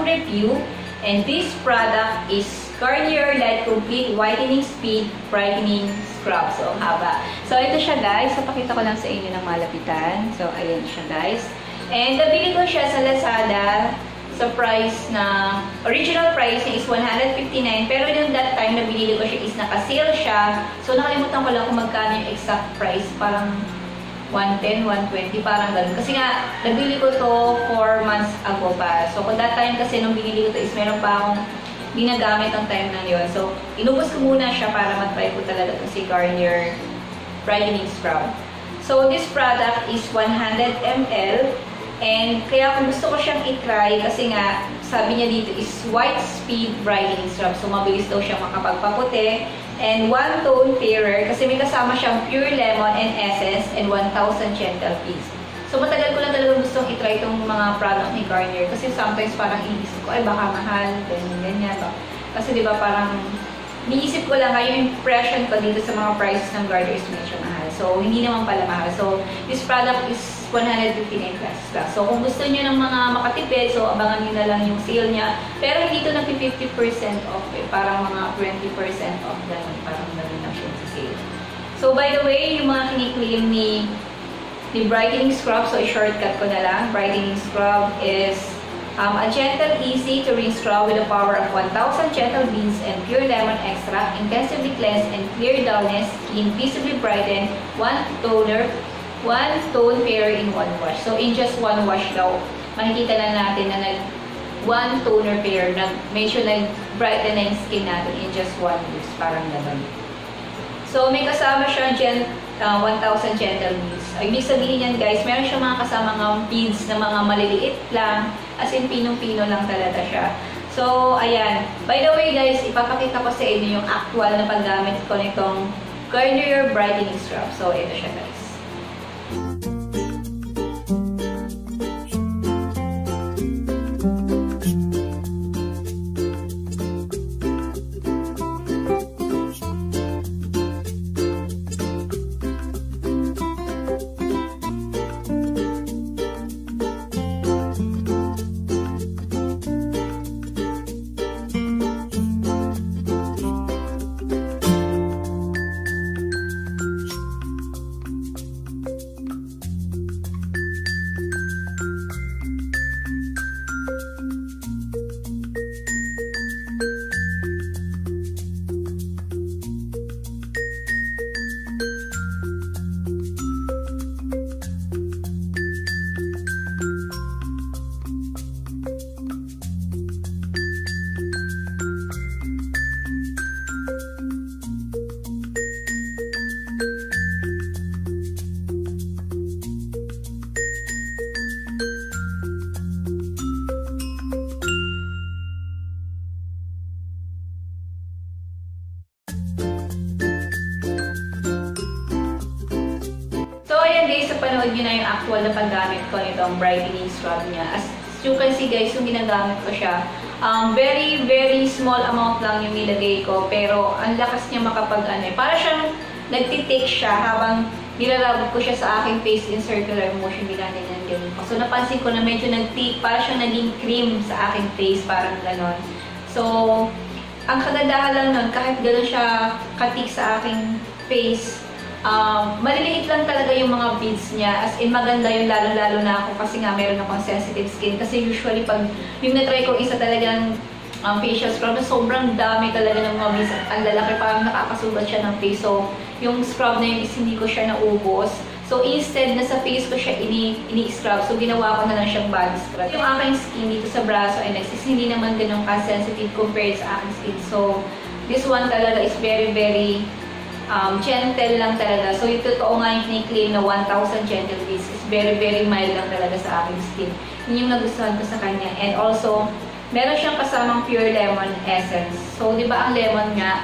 review. And this product is Garnier Light Complete Whitening Speed Brightening Scrub. So, ang haba. So, ito siya guys. So, pakita ko lang sa inyo ng malapitan. So, ayan siya guys. And nabili ko siya sa Lazada sa price na, original price niya is 159. Pero yung that time na binili ko siya is naka-sale siya. So, nakalimutan ko lang kung magkano yung exact price. Parang 110, 120, parang ganun. Kasi nga, nabili ko to 4 months ago pa. So, kung that time kasi nung binili ko to is meron pa akong ginagamit ang time na yun. So, inubos ko muna siya para mag-try ko talaga ito si Garnier Brightening Scrub. So, this product is 100 ml. And kaya kung gusto ko siyang i-try, kasi nga, sabi niya dito is White Speed Brightening Scrub. So, mabilis daw siyang makapagpaputi. And 1 tone fairer, kasi may kasama siyang pure lemon and essence and 1,000 gentle peaks. So, matagal ko lang talaga gustong i-try itong mga product ni Garnier. Kasi sometimes parang iisip ko, ay baka mahal, ganyan. Kasi diba parang, niisip ko lang yung impression ko dito sa mga prices ng Garnier is medyo mahal. So, hindi naman pala mahal. So, this product is 159 pesos lang. So, kung gusto niyo ng mga makatipid, so abangan niyo na lang yung sale niya. Pero hindi ito nag-50% off eh. Parang mga 20% off lang. Parang ganun lang siya sa sale. So, by the way, yung mga kiniklaim ni Brightening Scrub, so shortcut ko na lang. Brightening Scrub is a gentle, easy to rinse scrub with the power of 1,000 gentle beads and pure lemon extract, intensively cleanse and clear dullness, skin visibly brighten, 1 tone fairer in 1 wash. So, in just 1 wash daw, makikita na natin na 1 toner fairer, medyo nag-brighten na yung skin natin in just 1 use. Parang naman. So, may kasama siya 1,000 gentle beads. Ibig sabihin yan guys, meron siya mga kasama ng beads na mga maliliit lang, as in pinong-pino lang talaga siya. So, ayan. By the way guys, ipapakita ko sa inyo yung actual na paggamit ko nitong Garnier Brightening Scrub. So, ito siya guys. Panood nyo na yung actual na paggamit ko nitong brightening scrub niya. As you can see guys, yung ginagamit ko siya, very small amount lang yung nilagay ko, pero ang lakas niya para siyang nagtitake siya habang nilalabot ko siya sa aking face in circular motion, ganyan. So napansin ko na medyo nag-take, para siyang naging cream sa aking face, parang ganon. So, ang kagandahan lang nun, kahit ganon siya katik sa aking face, maliliit lang talaga yung mga beads niya. As in, maganda yung lalo-lalo na ako kasi nga meron akong sensitive skin. Kasi usually, pag yung na-try ko isa talagang facial scrub, na sobrang dami talaga ng mga beads. Ang lalaki, parang nakakasugat siya ng face. So, yung scrub na yun is hindi ko siya naubos. So, instead na sa face ko siya ini-scrub, so ginawa ko na lang siyang body scrub. Yung aking skin dito sa braso and legs is hindi naman ganun ka-sensitive compared sa aking skin. So, this one talaga is very gentle lang talaga. So, yung totoo nga yung kiniklaim na 1,000 gentle beads is very mild lang talaga sa aking skin. Yun yung nagustuhan ko sa kanya. And also, meron siyang kasamang pure lemon essence. So, di ba ang lemon nga,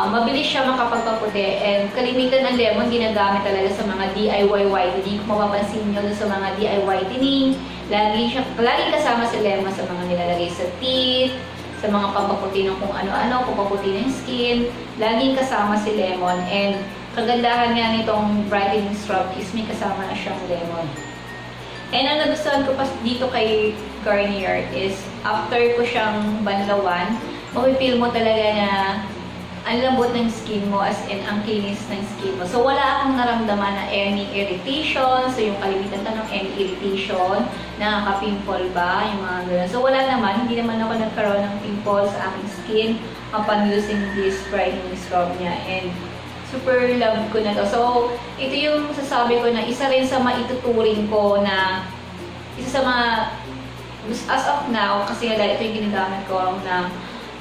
mabilis siya makapagpaputi. And kalimitan ng lemon, ginagamit talaga sa mga DIY whitening. Kung mapapansin nyo sa mga DIY whitening, laging kasama si lemon sa mga nilalagay sa teeth, sa mga pampaputi ng kung ano-ano, pampaputi ng skin, laging kasama si lemon. And kagandahan nga nitong brightening scrub is may kasama na siyang lemon. And ang nagustuhan ko pa dito kay Garnier is after ko siyang banlawan, mapipil mo talaga na ang lambot ng skin mo, as in ang kinis ng skin mo. So wala akong naramdaman na any irritation. So yung kalimitan tanong, any irritation, nakaka-pimple ba, yung mga gano'n. So wala naman, hindi naman ako nagkaroon ng pimple sa aking skin upon using this brightening scrub niya. And super love ko na to. So ito yung sasabi ko na isa rin sa maituturing ko na isa sa mga, as of now, kasi nga ito yung ginagamit ko na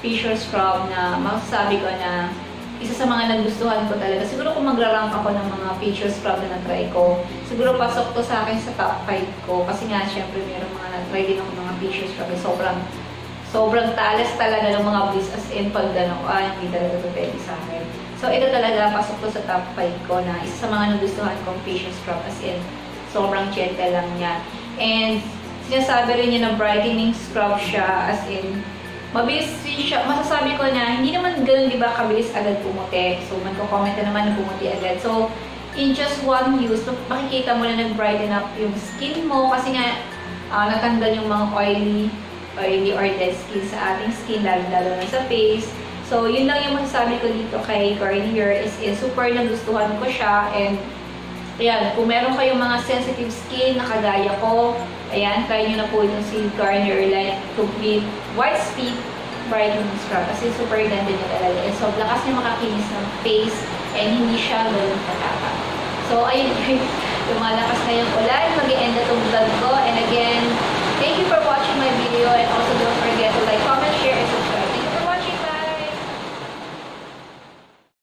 facial scrub na masasabi ko na isa sa mga nagustuhan ko talaga. Siguro kung magra-rank ako ng mga facial scrub na na-try ko, siguro pasok to sa akin sa top 5 ko. Kasi nga, syempre, mayroong mga na-try din ako mga facial scrub na sobrang talas talaga ng mga bliss, as in pag gano'n, hindi talaga ito pwede sa akin. So, ito talaga, pasok to sa top 5 ko na isa sa mga nagustuhan kong facial scrub, as in, sobrang gentle lang niya. And, sinasabi rin niya na brightening scrub siya, as in, mabilis siya. Masasabi ko na, hindi naman ganun, di ba, kabilis agad pumuti. So, magko-comment na naman na pumuti agad. So, in just one use, makikita mo na nag-brighten up yung skin mo. Kasi nga, natanggal yung mga oily or dead skin sa ating skin, lalo na sa face. So, yun lang yung masasabi ko dito kay Garnier is super nagustuhan ko siya. And, ayan, kung meron kayong mga sensitive skin na kagaya ko, ayan, try nyo na po yung si Garnier Light Complete White Speed Brightening Scrub. Kasi super ganda niya talaga. And so, lakas niya makakinis ng face and hindi siya ganun katapa. So, ayun, lumalakas na yung ulan. Mag-e-end na itong vlog ko. And again, thank you for watching my video and also